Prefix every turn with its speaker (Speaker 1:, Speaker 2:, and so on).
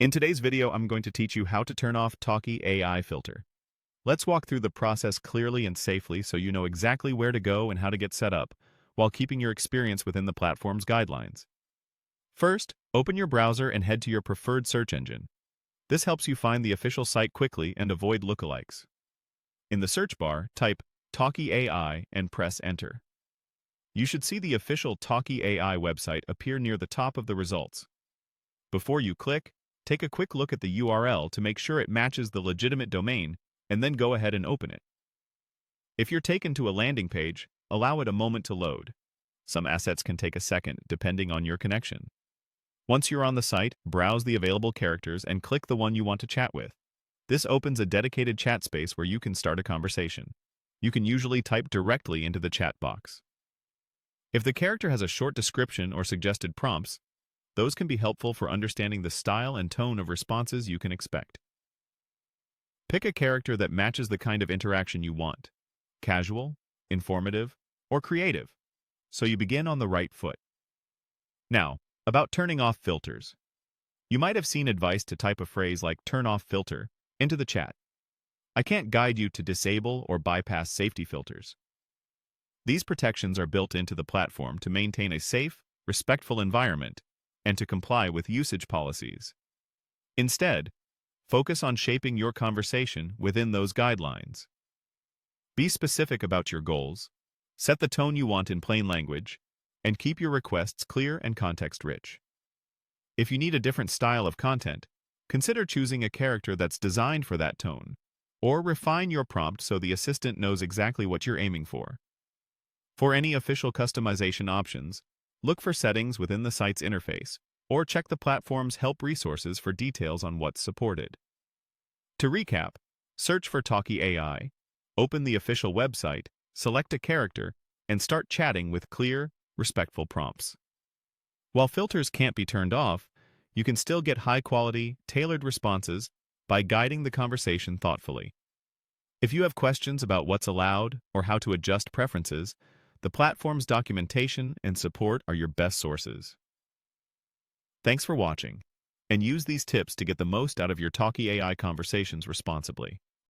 Speaker 1: In today's video, I'm going to teach you how to turn off Talkie AI filter. Let's walk through the process clearly and safely so you know exactly where to go and how to get set up, while keeping your experience within the platform's guidelines. First, open your browser and head to your preferred search engine. This helps you find the official site quickly and avoid lookalikes. In the search bar, type Talkie AI and press Enter. You should see the official Talkie AI website appear near the top of the results. Before you click, take a quick look at the URL to make sure it matches the legitimate domain, and then go ahead and open it. If you're taken to a landing page, allow it a moment to load. Some assets can take a second, depending on your connection. Once you're on the site, browse the available characters and click the one you want to chat with. This opens a dedicated chat space where you can start a conversation. You can usually type directly into the chat box. If the character has a short description or suggested prompts, those can be helpful for understanding the style and tone of responses you can expect. Pick a character that matches the kind of interaction you want: casual, informative, or creative, so you begin on the right foot. Now, about turning off filters. You might have seen advice to type a phrase like "turn off filter" into the chat. I can't guide you to disable or bypass safety filters. These protections are built into the platform to maintain a safe, respectful environment and to comply with usage policies. Instead, focus on shaping your conversation within those guidelines. Be specific about your goals, set the tone you want in plain language, and keep your requests clear and context-rich. If you need a different style of content, consider choosing a character that's designed for that tone, or refine your prompt so the assistant knows exactly what you're aiming for. For any official customization options, look for settings within the site's interface, or check the platform's help resources for details on what's supported. To recap, search for Talkie AI, open the official website, select a character, and start chatting with clear, respectful prompts. While filters can't be turned off, you can still get high-quality, tailored responses by guiding the conversation thoughtfully. If you have questions about what's allowed or how to adjust preferences, the platform's documentation and support are your best sources. Thanks for watching, and use these tips to get the most out of your Talkie AI conversations responsibly.